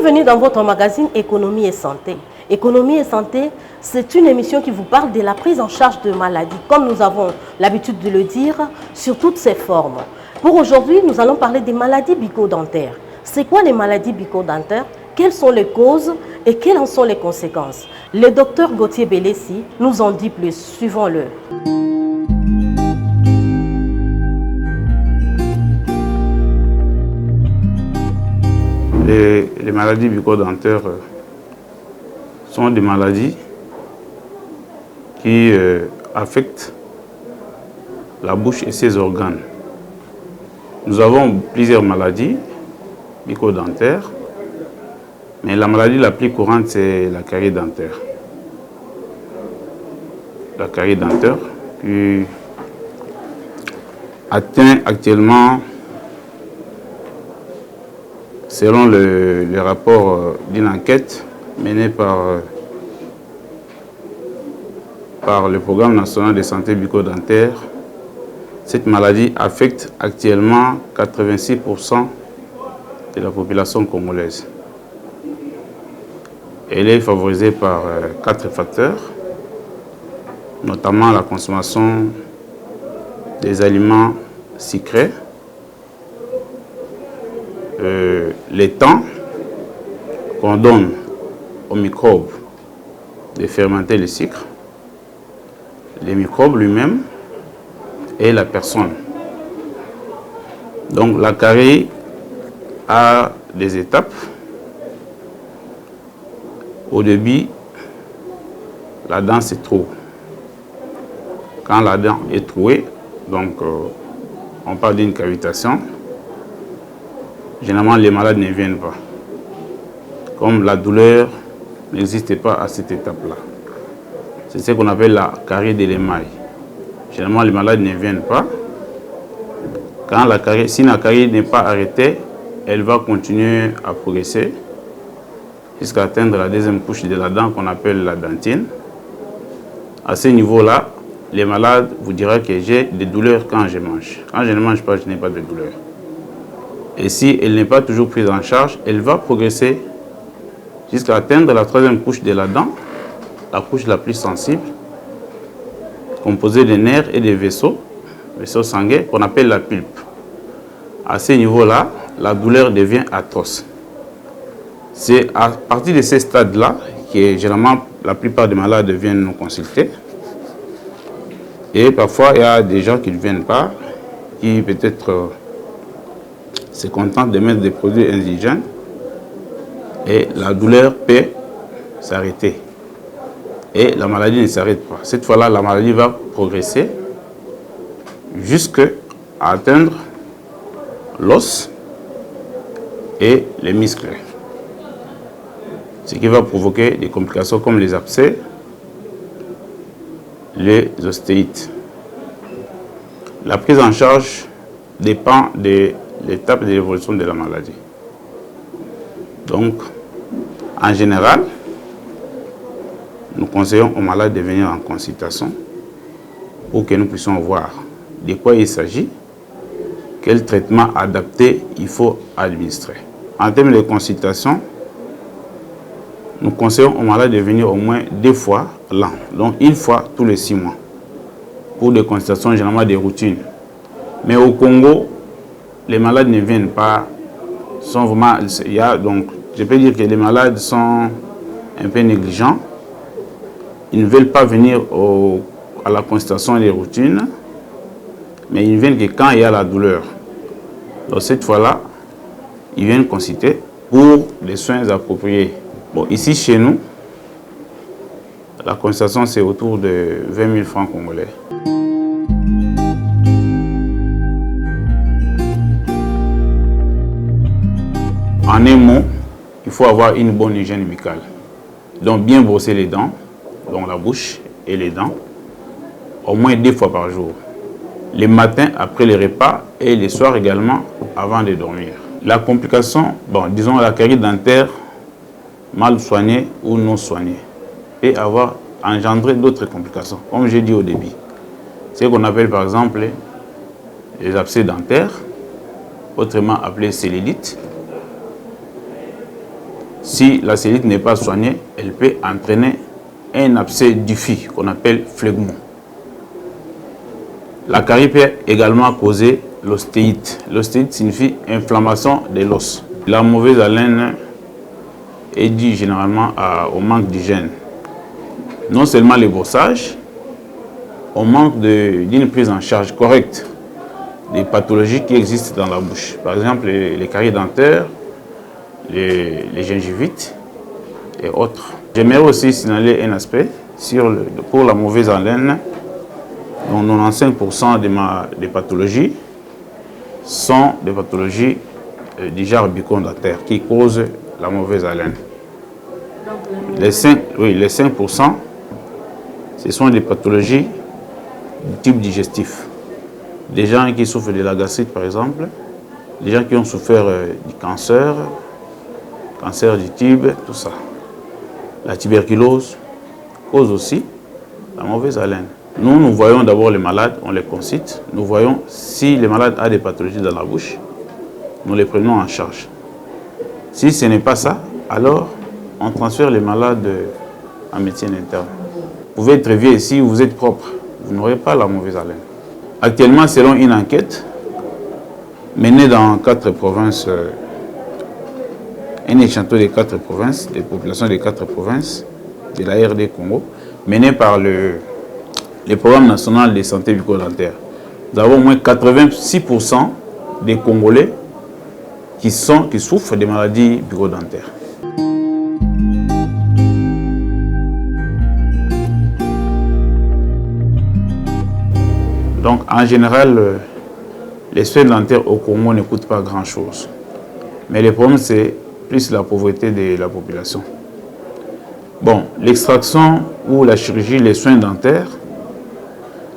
Bienvenue dans votre magazine Économie et Santé. Économie et Santé, c'est une émission qui vous parle de la prise en charge de maladies, comme nous avons l'habitude de le dire, sur toutes ses formes. Pour aujourd'hui, nous allons parler des maladies bucco-dentaires. C'est quoi les maladies bucco-dentaires? Quelles sont les causes et quelles en sont les conséquences? Le docteur Gauthier Bélessi nous en dit plus. Suivons-le. Les maladies bucco-dentaires sont des maladies qui affectent la bouche et ses organes. Nous avons plusieurs maladies bucco-dentaires, mais la maladie la plus courante, c'est la carie dentaire. La carie dentaire qui atteint actuellement, selon le rapport d'une enquête menée par le Programme national de santé bucco-dentaire, cette maladie affecte actuellement 86% de la population congolaise. Elle est favorisée par 4 facteurs, notamment la consommation des aliments sucrés, les temps qu'on donne aux microbes de fermenter le sucre, les microbes lui-même et la personne. Donc la carie a des étapes. Au début, la dent se trouve. Quand la dent est trouée, donc on parle d'une cavitation. Généralement, les malades ne viennent pas. Comme la douleur n'existe pas à cette étape-là. C'est ce qu'on appelle la carie de l'émail. Généralement, les malades ne viennent pas. Quand si la carie n'est pas arrêtée, elle va continuer à progresser jusqu'à atteindre la deuxième couche de la dent qu'on appelle la dentine. À ce niveau-là, les malades vous diront que j'ai des douleurs quand je mange. Quand je ne mange pas, je n'ai pas de douleur. Et si elle n'est pas toujours prise en charge, elle va progresser jusqu'à atteindre la troisième couche de la dent, la couche la plus sensible, composée de nerfs et de vaisseaux sanguins qu'on appelle la pulpe. À ce niveau-là, la douleur devient atroce. C'est à partir de ces stades-là que généralement la plupart des malades viennent nous consulter. Et parfois, il y a des gens qui ne viennent pas, qui peut-être se contentent de mettre des produits indigènes et la douleur peut s'arrêter. Et la maladie ne s'arrête pas. Cette fois-là, la maladie va progresser jusqu'à atteindre l'os et les muscles. Ce qui va provoquer des complications comme les abcès, les ostéites. La prise en charge dépend de l'étape de l'évolution de la maladie. Donc, en général, nous conseillons aux malades de venir en consultation pour que nous puissions voir de quoi il s'agit, quel traitement adapté il faut administrer. En termes de consultation, nous conseillons aux malades de venir au moins 2 fois l'an, donc 1 fois tous les 6 mois, pour des consultations généralement de routine. Mais au Congo, les malades ne viennent pas, sont vraiment, donc je peux dire que les malades sont un peu négligents. Ils ne veulent pas venir à la consultation des routines, mais ils ne viennent que quand il y a la douleur. Donc cette fois-là, ils viennent consulter pour des soins appropriés. Bon, ici chez nous, la consultation c'est autour de 20 000 francs congolais. En un mot, il faut avoir une bonne hygiène buccale. Donc bien brosser les dents, donc la bouche et les dents, au moins 2 fois par jour. Les matins après les repas et les soirs également avant de dormir. La complication, bon, disons la carie dentaire mal soignée ou non soignée, et avoir engendré d'autres complications, comme j'ai dit au début. C'est ce qu'on appelle par exemple les abcès dentaires, autrement appelés cellulite. Si la cellulite n'est pas soignée, elle peut entraîner un abcès diffus qu'on appelle phlegmo. La carie peut également causer l'ostéite. L'ostéite signifie inflammation de l'os. La mauvaise haleine est due généralement au manque d'hygiène. Non seulement le brossage, on manque d'une prise en charge correcte des pathologies qui existent dans la bouche. Par exemple, les caries dentaires, les gingivites et autres. J'aimerais aussi signaler un aspect pour la mauvaise haleine, dont 95% des pathologies sont des pathologies du genre bucco-dentaire qui causent la mauvaise haleine. Les 5%, ce sont des pathologies du type digestif. Des gens qui souffrent de la gastrite, par exemple, des gens qui ont souffert du cancer du tube, tout ça. La tuberculose cause aussi la mauvaise haleine. Nous voyons d'abord les malades, on les consulte. Nous voyons si les malades ont des pathologies dans la bouche, nous les prenons en charge. Si ce n'est pas ça, alors on transfère les malades en médecine interne. Vous pouvez être vieux ici, vous êtes propre, vous n'aurez pas la mauvaise haleine. Actuellement, selon une enquête menée dans 4 provinces, un échantillon des 4 provinces, des populations des 4 provinces de la RD Congo, menée par le programme national de santé bucco-dentaire. Nous avons au moins 86% des Congolais qui souffrent des maladies bucco-dentaires. Donc, en général, les soins dentaires au Congo ne coûtent pas grand-chose. Mais le problème, c'est plus la pauvreté de la population. Bon, l'extraction ou la chirurgie, les soins dentaires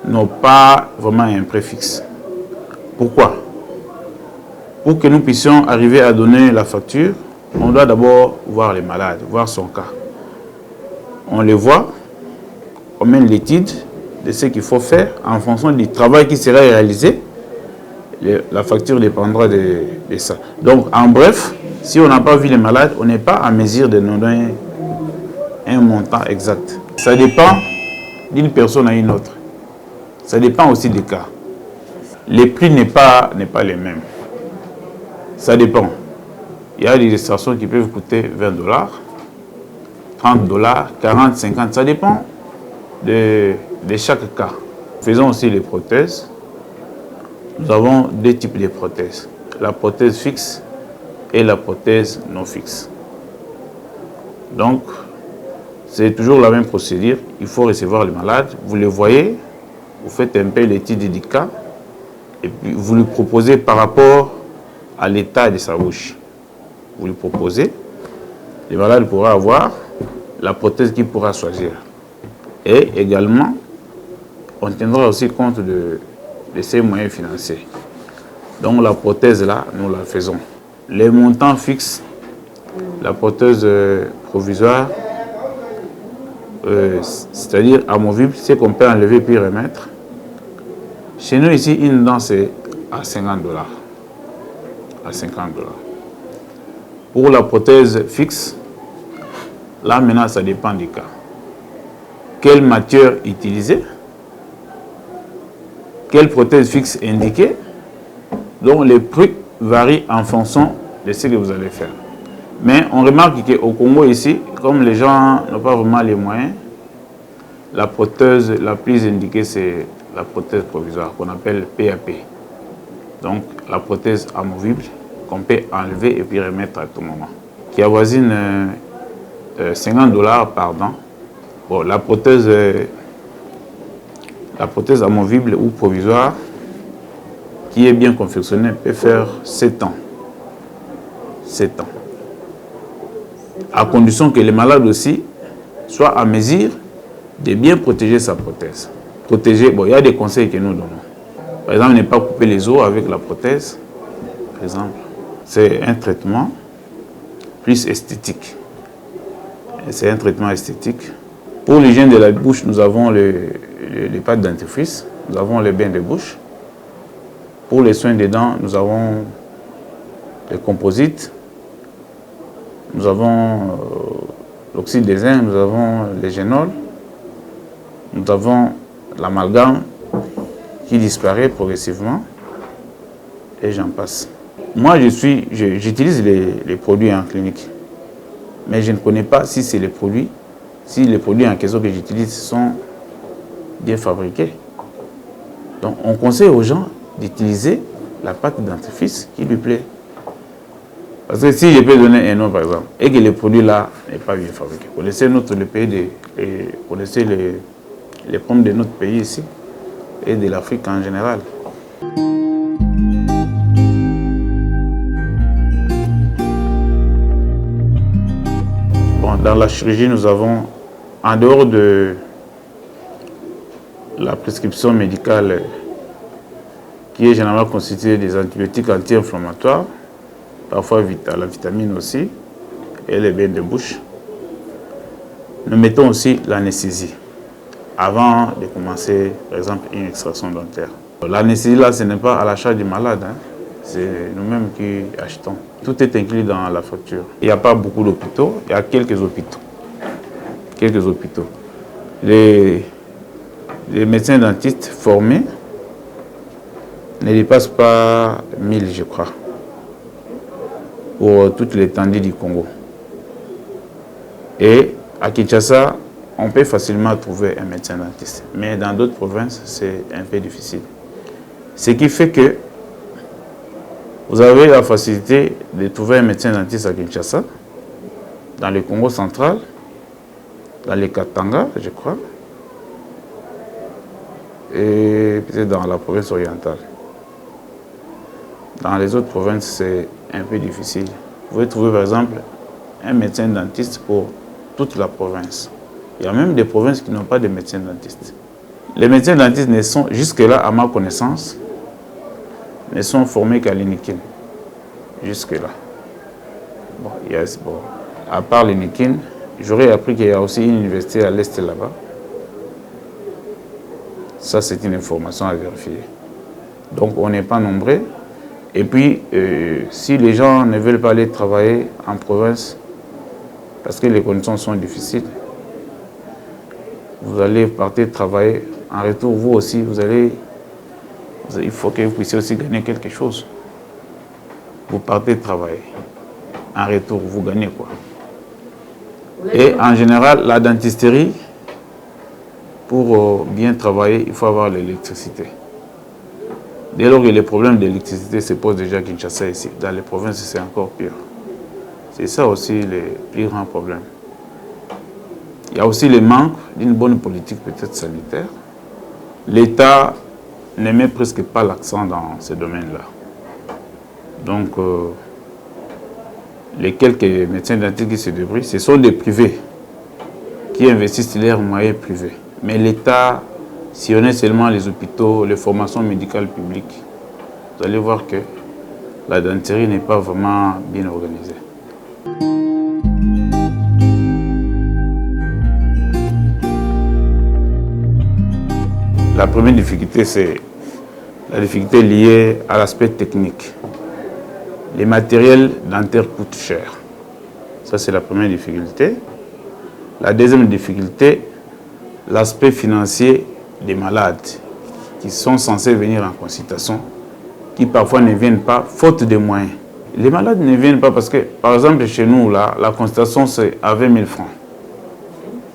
n'ont pas vraiment un prix fixe. Pourquoi? Pour que nous puissions arriver à donner la facture, on doit d'abord voir les malades, voir son cas. On les voit, on mène l'étude de ce qu'il faut faire en fonction du travail qui sera réalisé. La facture dépendra de ça. Donc, en bref, si on n'a pas vu les malades, on n'est pas en mesure de nous donner un montant exact. Ça dépend d'une personne à une autre. Ça dépend aussi des cas. Les prix n'est pas les mêmes. Ça dépend. Il y a des extractions qui peuvent coûter 20 $, 30 $, 40, 50. Ça dépend de chaque cas. Faisons aussi les prothèses. Nous avons deux types de prothèses. La prothèse fixe et la prothèse non fixe. Donc, c'est toujours la même procédure. Il faut recevoir le malade. Vous le voyez, vous faites un peu l'étude du cas et puis vous lui proposez par rapport à l'état de sa bouche. Vous lui proposez, le malade pourra avoir la prothèse qu'il pourra choisir. Et également, on tiendra aussi compte de ses moyens financiers. Donc la prothèse là, nous la faisons. Les montants fixes, la prothèse provisoire, c'est-à-dire amovible, c'est qu'on peut enlever puis remettre. Chez nous ici, une dent c'est à 50 $. À 50 $. Pour la prothèse fixe, là maintenant ça dépend du cas. Quelle matière utiliser? Quelle prothèse fixe indiquée? Donc les prix varient en fonction de ce que vous allez faire. Mais on remarque qu'au Congo ici, comme les gens n'ont pas vraiment les moyens, la prothèse la plus indiquée c'est la prothèse provisoire qu'on appelle PAP. Donc la prothèse amovible qu'on peut enlever et puis remettre à tout moment. Qui avoisine 50 $ par dent. Bon, la prothèse amovible ou provisoire qui est bien confectionnée peut faire 7 ans. 7 ans. À condition que le malade aussi soit à mesure de bien protéger sa prothèse. Protéger, bon, il y a des conseils que nous donnons. Par exemple, ne pas couper les os avec la prothèse. Par exemple, c'est un traitement plus esthétique. C'est un traitement esthétique. Pour l'hygiène de la bouche, nous avons les pâtes dentifrice, nous avons les bains de bouche. Pour les soins des dents, nous avons les composites nous avons l'oxyde de zinc, nous avons les génols, nous avons l'amalgame qui disparaît progressivement et j'en passe. Moi, j'utilise les produits en clinique, mais je ne connais pas si les produits en question que j'utilise sont bien fabriqués. Donc, on conseille aux gens d'utiliser la pâte dentifrice qui lui plaît. Parce que si je peux donner un nom, par exemple, et que le produit là n'est pas bien fabriqué, connaissez connaissez les pommes de notre pays ici et de l'Afrique en général. Bon, dans la chirurgie, nous avons, en dehors de la prescription médicale qui est généralement constituée des antibiotiques anti-inflammatoires, parfois la vitamine aussi, et les bains de bouche. Nous mettons aussi l'anesthésie avant de commencer, par exemple, une extraction dentaire. L'anesthésie, là, ce n'est pas à la charge du malade, hein. C'est nous-mêmes qui achetons. Tout est inclus dans la facture. Il n'y a pas beaucoup d'hôpitaux, il y a quelques hôpitaux. Les médecins dentistes formés ne dépassent pas 1000, je crois, pour toute l'étendue du Congo. Et à Kinshasa, on peut facilement trouver un médecin dentiste. Mais dans d'autres provinces, c'est un peu difficile. Ce qui fait que vous avez la facilité de trouver un médecin dentiste à Kinshasa, dans le Congo central, dans les Katanga, je crois, et peut-être dans la province orientale. Dans les autres provinces, c'est un peu difficile. Vous pouvez trouver par exemple un médecin dentiste pour toute la province. Il y a même des provinces qui n'ont pas de médecins dentistes. Les médecins dentistes ne sont, jusque-là, à ma connaissance, ne sont formés qu'à l'Inikin. Jusque-là. Bon, à part l'Inikin, j'aurais appris qu'il y a aussi une université à l'est là-bas. Ça, c'est une information à vérifier. Donc, on n'est pas nombreux. Et puis, si les gens ne veulent pas aller travailler en province, parce que les conditions sont difficiles, vous allez partir travailler. En retour, vous aussi, il faut que vous puissiez aussi gagner quelque chose. Vous partez travailler. En retour, vous gagnez quoi? Et en général, la dentisterie, pour bien travailler, il faut avoir l'électricité. Dès lors que les problèmes d'électricité se posent déjà à Kinshasa ici, dans les provinces, c'est encore pire. C'est ça aussi le plus grand problème. Il y a aussi le manque d'une bonne politique peut-être sanitaire. L'État ne met presque pas l'accent dans ce domaine-là. Donc, les quelques médecins dentistes qui se débrouillent, ce sont des privés qui investissent leurs moyens privés. Mais l'État, si on est seulement les hôpitaux, les formations médicales publiques, vous allez voir que la dentisterie n'est pas vraiment bien organisée. La première difficulté, c'est la difficulté liée à l'aspect technique. Les matériels dentaires coûtent cher. Ça, c'est la première difficulté. La deuxième difficulté, l'aspect financier des malades qui sont censés venir en consultation, qui parfois ne viennent pas, faute de moyens. Les malades ne viennent pas parce que, par exemple, chez nous, là, la consultation, c'est à 20 000 francs.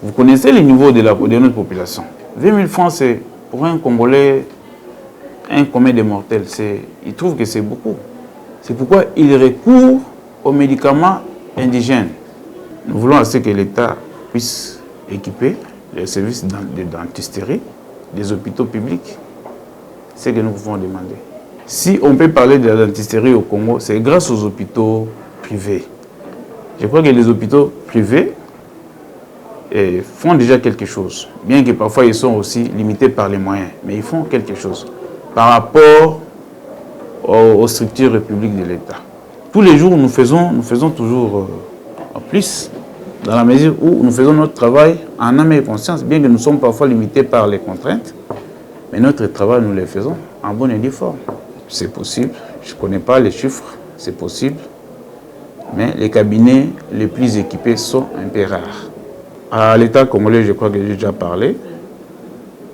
Vous connaissez le niveau de notre population. 20 000 francs, c'est pour un Congolais, un commun des mortels. Il trouve que c'est beaucoup. C'est pourquoi il recourt aux médicaments indigènes. Nous voulons assez que l'État puisse équiper les services de dentisterie des hôpitaux publics. C'est ce que nous pouvons demander. Si on peut parler de la dentisterie au Congo, c'est grâce aux hôpitaux privés. Je crois que les hôpitaux privés font déjà quelque chose. Bien que parfois ils sont aussi limités par les moyens, mais ils font quelque chose par rapport aux structures publiques de l'État. Tous les jours, nous faisons toujours plus, dans la mesure où nous faisons notre travail en âme et conscience, bien que nous sommes parfois limités par les contraintes, mais notre travail, nous le faisons en bonne et due forme. C'est possible, je ne connais pas les chiffres, c'est possible. mais les cabinets les plus équipés sont un peu rares. À l'État congolais, je crois que j'ai déjà parlé,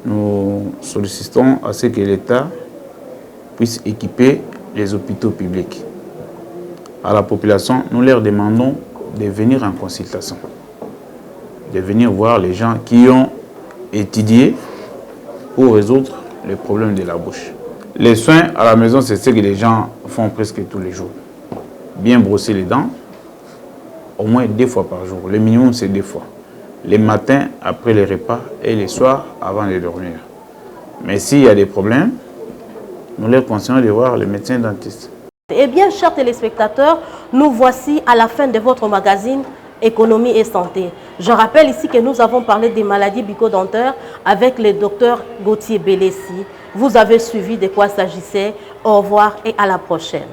nous sollicitons à ce que l'État puisse équiper les hôpitaux publics. À la population, nous leur demandons de venir en consultation, de venir voir les gens qui ont étudié pour résoudre les problèmes de la bouche. Les soins à la maison, c'est ce que les gens font presque tous les jours. Bien brosser les dents, au moins 2 fois par jour. Le minimum, c'est 2 fois. Les matins après les repas et les soirs avant de dormir. Mais s'il y a des problèmes, nous leur conseillons de voir le médecin dentiste. Eh bien, chers téléspectateurs, nous voici à la fin de votre magazine Économie et Santé. Je rappelle ici que nous avons parlé des maladies bucco-dentaires avec le docteur Gauthier Bélessi. Vous avez suivi de quoi s'agissait. Au revoir et à la prochaine.